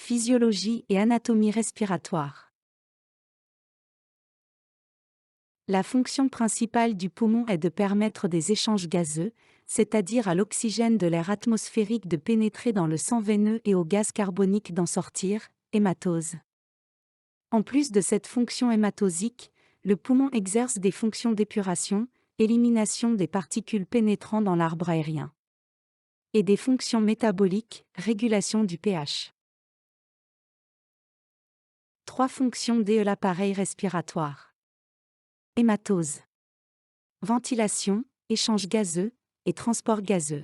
Physiologie et anatomie respiratoire. La fonction principale du poumon est de permettre des échanges gazeux, c'est-à-dire à l'oxygène de l'air atmosphérique de pénétrer dans le sang veineux et au gaz carbonique d'en sortir, hématose. En plus de cette fonction hématosique, le poumon exerce des fonctions d'épuration, élimination des particules pénétrant dans l'arbre aérien. Et des fonctions métaboliques, régulation du pH. 3 fonctions de l'appareil respiratoire. Hématose. Ventilation, échange gazeux, et transport gazeux.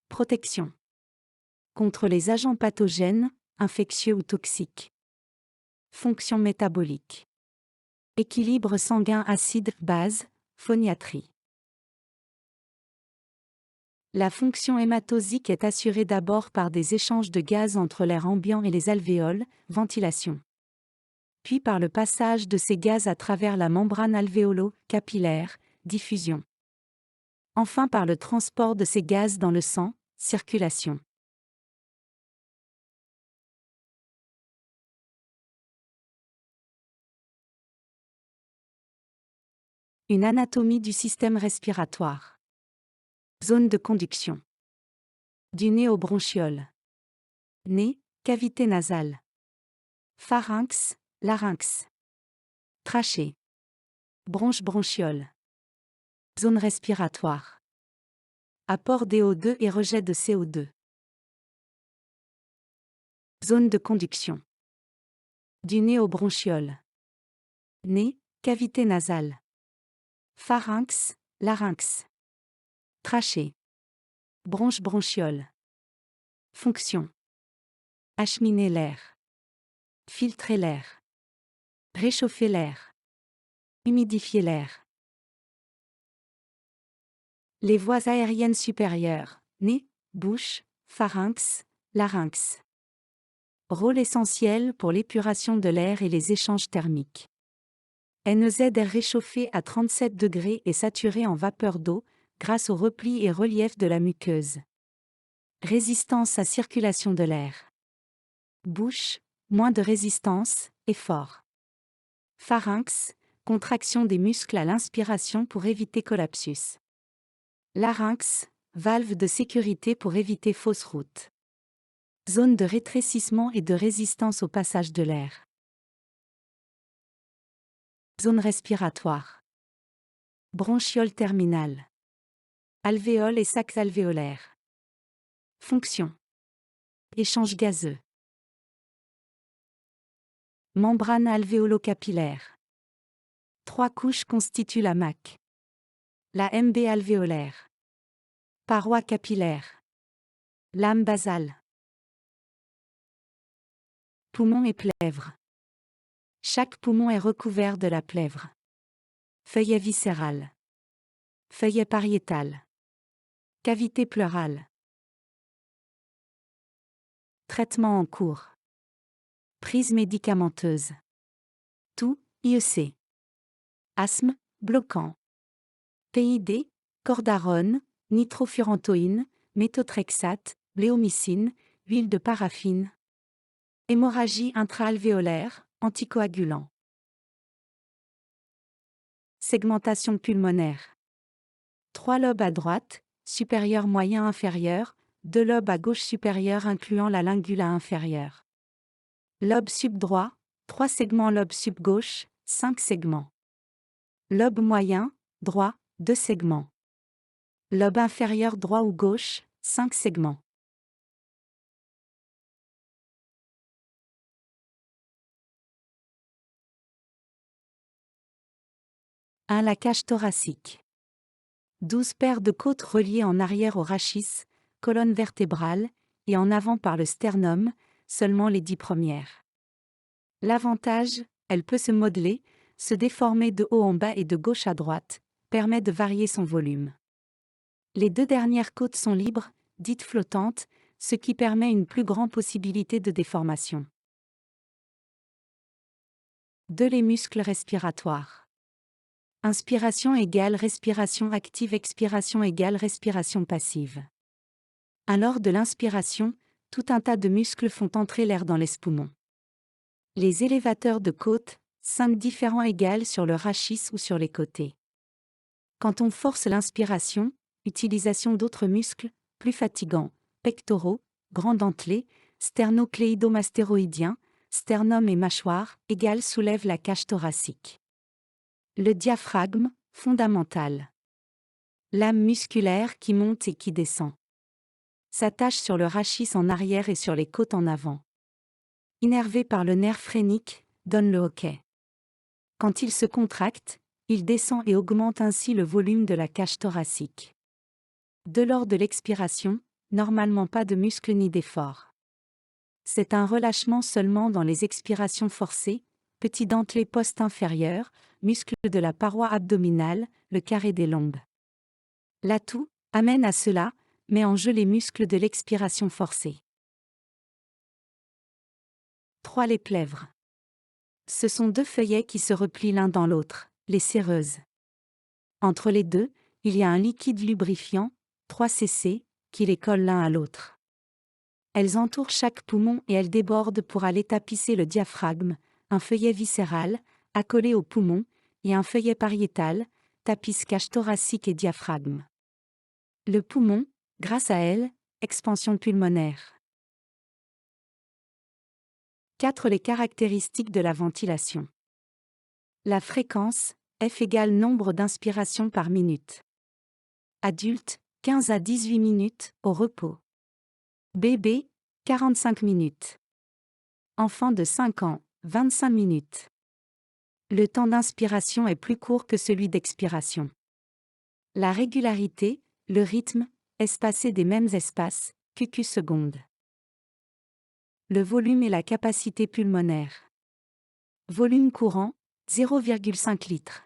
Protection. Contre les agents pathogènes, infectieux ou toxiques. Fonction métabolique. Équilibre sanguin acide-base, phoniatrie. La fonction hématosique est assurée d'abord par des échanges de gaz entre l'air ambiant et les alvéoles, ventilation. Puis par le passage de ces gaz à travers la membrane alvéolo-capillaire, diffusion. Enfin par le transport de ces gaz dans le sang, circulation. Une anatomie du système respiratoire. Zone de conduction. Du nez aux bronchioles. Nez, cavité nasale. Pharynx, larynx. Trachée. Bronche bronchiole. Zone respiratoire. Apport d'O2 et rejet de CO2. Zone de conduction. Du nez aux bronchioles. Nez, cavité nasale. Pharynx, larynx. Trachée. Bronche bronchiole. Fonction. Acheminer l'air. Filtrer l'air. Réchauffer l'air. Humidifier l'air. Les voies aériennes supérieures, nez, bouche, pharynx, larynx. Rôle essentiel pour l'épuration de l'air et les échanges thermiques. NEZ est réchauffé à 37 degrés et saturé en vapeur d'eau, grâce au repli et relief de la muqueuse. Résistance à circulation de l'air. Bouche, moins de résistance, effort. Pharynx, contraction des muscles à l'inspiration pour éviter collapsus. Larynx, valve de sécurité pour éviter fausse route. Zone de rétrécissement et de résistance au passage de l'air. Zone respiratoire. Bronchiole terminale. Alvéoles et sacs alvéolaires. Fonction. Échange gazeux. Membrane alvéolo-capillaire. 3 couches constituent la MAC. La MB alvéolaire. Paroi capillaire. Lame basale. Poumon et plèvre. Chaque poumon est recouvert de la plèvre. Feuillet viscéral. Feuillet pariétal. Cavité pleurale. Traitement en cours. Prise médicamenteuse. Toux, IEC. Asthme, bloquant. PID, cordarone, nitrofurantoïne, méthotrexate, bléomycine, huile de paraffine. Hémorragie intra-alvéolaire, anticoagulant. Segmentation pulmonaire. 3 lobes à droite, supérieur moyen inférieur, 2 lobes à gauche supérieur incluant la lingula inférieure. Lobe subdroit, 3 segments lobe subgauche, 5 segments. Lobe moyen, droit, 2 segments. Lobe inférieur droit ou gauche, 5 segments. La cage thoracique. 12 paires de côtes reliées en arrière au rachis, colonne vertébrale, et en avant par le sternum, seulement les 10 premières. L'avantage, elle peut se modeler, se déformer de haut en bas et de gauche à droite, permet de varier son volume. Les 2 dernières côtes sont libres, dites flottantes, ce qui permet une plus grande possibilité de déformation. Les muscles respiratoires. Inspiration égale respiration active, expiration égale respiration passive. Lors de l'inspiration, tout un tas de muscles font entrer l'air dans les poumons. Les élévateurs de côte, 5 différents égales sur le rachis ou sur les côtés. Quand on force l'inspiration, utilisation d'autres muscles, plus fatigants, pectoraux, grands dentelés, sternocléidomastéroïdiens, sternum et mâchoire, égale soulève la cage thoracique. Le diaphragme, fondamental. Lame musculaire qui monte et qui descend. S'attache sur le rachis en arrière et sur les côtes en avant. Innervé par le nerf phrénique, donne le hoquet. Quand il se contracte, il descend et augmente ainsi le volume de la cage thoracique. De lors de l'expiration, normalement pas de muscles ni d'effort. C'est un relâchement seulement dans les expirations forcées, petit dentelé post-inférieur, muscle de la paroi abdominale, le carré des lombes. L'atout amène à cela, met en jeu les muscles de l'expiration forcée. 3. Les plèvres. Ce sont 2 feuillets qui se replient l'un dans l'autre, les séreuses. Entre les deux, il y a un liquide lubrifiant, 3 cc, qui les colle l'un à l'autre. Elles entourent chaque poumon et elles débordent pour aller tapisser le diaphragme, un feuillet viscéral, accolé au poumon, et un feuillet pariétal, tapisse cage thoracique et diaphragme. Le poumon, grâce à elles, expansion pulmonaire. 4. Les caractéristiques de la ventilation. La fréquence, F égale nombre d'inspirations par minute. Adulte, 15 à 18 minutes, au repos. Bébé, 45 minutes. Enfant de 5 ans, 25 minutes. Le temps d'inspiration est plus court que celui d'expiration. La régularité, le rythme, espacé des mêmes espaces, QQ secondes. Le volume et la capacité pulmonaire. Volume courant, 0,5 litres.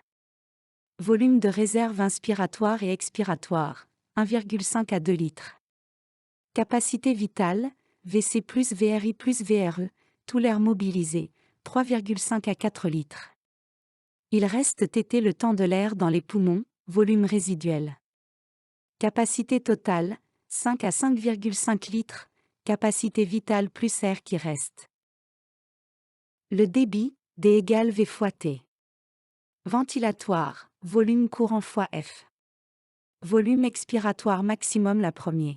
Volume de réserve inspiratoire et expiratoire, 1,5 à 2 litres. Capacité vitale, VC plus VRI plus VRE, tout l'air mobilisé, 3,5 à 4 litres. Il reste tété le temps de l'air dans les poumons, volume résiduel. Capacité totale, 5 à 5,5 litres, capacité vitale plus air qui reste. Le débit, D égale V fois T. Ventilatoire, volume courant fois F. Volume expiratoire maximum la première.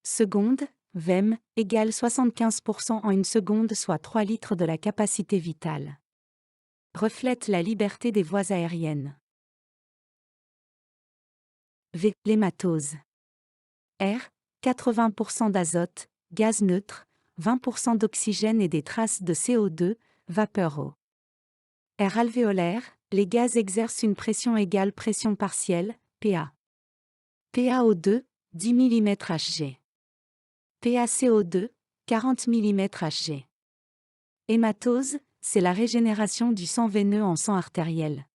Seconde, VEM, égale 75% en une seconde soit 3 litres de la capacité vitale. Reflète la liberté des voies aériennes. V. L'hématose. R. 80% d'azote, gaz neutre, 20% d'oxygène et des traces de CO2, vapeur eau. R. Alvéolaire, les gaz exercent une pression égale pression partielle, PA. PaO2, 10 mm Hg. PaCO2, 40 mm Hg. Hématose, c'est la régénération du sang veineux en sang artériel.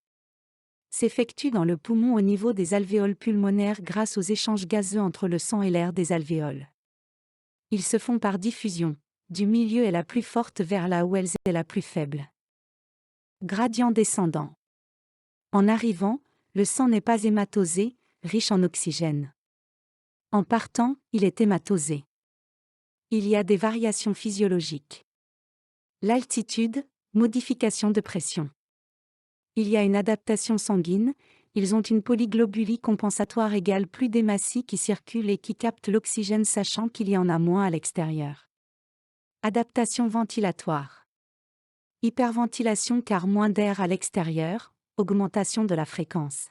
S'effectue dans le poumon au niveau des alvéoles pulmonaires grâce aux échanges gazeux entre le sang et l'air des alvéoles. Ils se font par diffusion, du milieu est la plus forte vers là où elle est la plus faible. Gradient descendant. En arrivant, le sang n'est pas hématosé, riche en oxygène. En partant, il est hématosé. Il y a des variations physiologiques. L'altitude, modification de pression. Il y a une adaptation sanguine, ils ont une polyglobulie compensatoire égale plus d'hématie qui circule et qui capte l'oxygène sachant qu'il y en a moins à l'extérieur. Adaptation ventilatoire. Hyperventilation car moins d'air à l'extérieur, augmentation de la fréquence.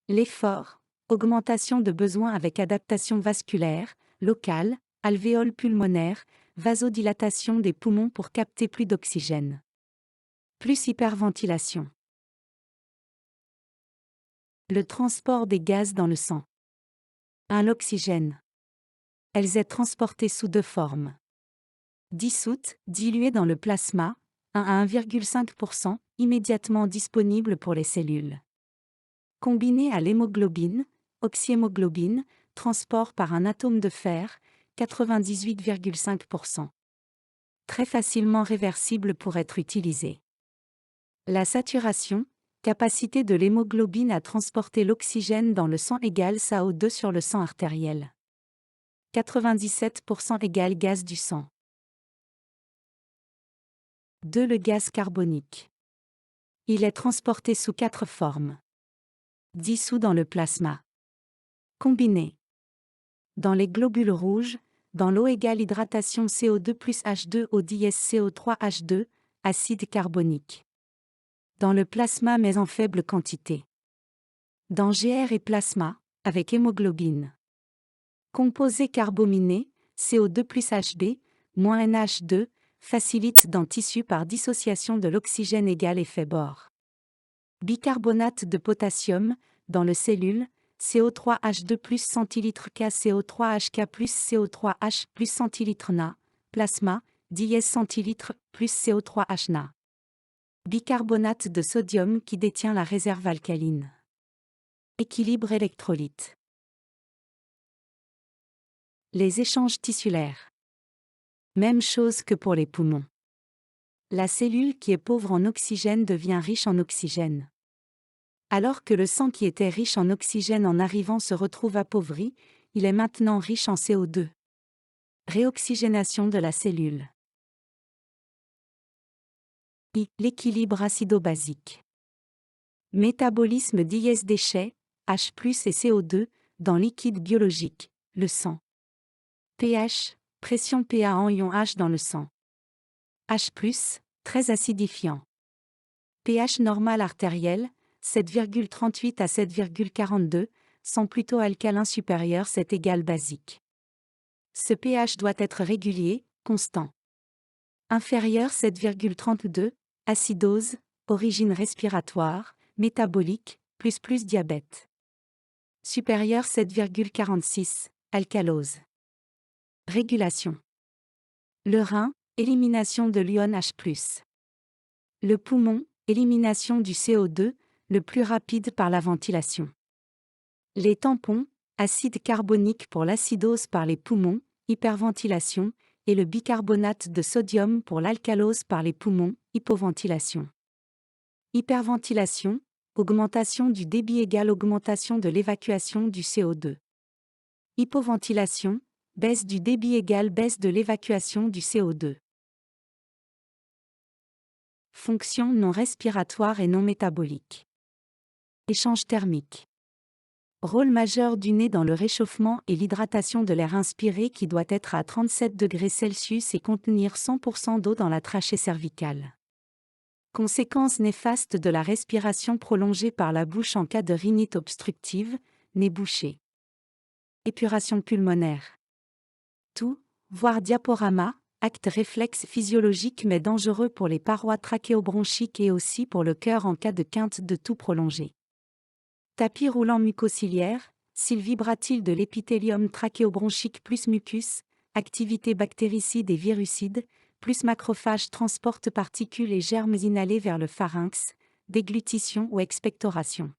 L'effort, augmentation de besoin avec adaptation vasculaire, locale, alvéole pulmonaire, vasodilatation des poumons pour capter plus d'oxygène. Plus hyperventilation. Le transport des gaz dans le sang. 1. L'oxygène. Elles sont transportées sous 2 formes. Dissoutes, diluées dans le plasma, 1 à 1,5%, immédiatement disponibles pour les cellules. Combinées à l'hémoglobine, oxyhémoglobine, transport par un atome de fer, 98,5%. Très facilement réversible pour être utilisé. La saturation, capacité de l'hémoglobine à transporter l'oxygène dans le sang égale SaO2 sur le sang artériel. 97% égale gaz du sang. 2. Le gaz carbonique. Il est transporté sous 4 formes. Dissous dans le plasma. Combiné. Dans les globules rouges, dans l'eau égale hydratation CO2 plus H2O dièse CO3H2, acide carbonique. Dans le plasma mais en faible quantité. Dans GR et plasma, avec hémoglobine. Composé carbominé, CO2 plus Hb, moins NH2, facilite dans tissu par dissociation de l'oxygène égal effet bord. Bicarbonate de potassium, dans le cellule, CO3H2 plus centilitre K CO3HK plus CO3H plus centilitre Na, plasma, dièse centilitre plus CO3H Na. Bicarbonate de sodium qui détient la réserve alcaline. Équilibre électrolyte. Les échanges tissulaires. Même chose que pour les poumons. La cellule qui est pauvre en oxygène devient riche en oxygène. Alors que le sang qui était riche en oxygène en arrivant se retrouve appauvri, il est maintenant riche en CO2. Réoxygénation de la cellule. L'équilibre acido-basique. Métabolisme déchets, H+ et CO2, dans liquide biologique, le sang. pH, pression pA en ion H dans le sang. H+, très acidifiant. pH normal artériel, 7,38 à 7,42, sang plutôt alcalin supérieur c'est égal basique. Ce pH doit être régulier, constant. Inférieur 7,32, acidose, origine respiratoire, métabolique, plus diabète. Supérieur 7,46, alcalose. Régulation. Le rein, élimination de l'ion H+. Le poumon, élimination du CO2, le plus rapide par la ventilation. Les tampons, acide carbonique pour l'acidose par les poumons, hyperventilation, et le bicarbonate de sodium pour l'alcalose par les poumons, hypoventilation. Hyperventilation, augmentation du débit égale augmentation de l'évacuation du CO2. Hypoventilation, baisse du débit égale baisse de l'évacuation du CO2. Fonction non respiratoire et non métabolique. Échange thermique. Rôle majeur du nez dans le réchauffement et l'hydratation de l'air inspiré qui doit être à 37 degrés Celsius et contenir 100% d'eau dans la trachée cervicale. Conséquences néfastes de la respiration prolongée par la bouche en cas de rhinite obstructive, nez bouché. Épuration pulmonaire. Tout, voire diaporama, acte réflexe physiologique mais dangereux pour les parois trachéobronchiques et aussi pour le cœur en cas de quinte de toux prolongée. Tapis roulant mucociliaire, s'il vibratile de l'épithélium trachéobronchique plus mucus, activité bactéricide et virucide, plus macrophage transporte particules et germes inhalés vers le pharynx, déglutition ou expectoration.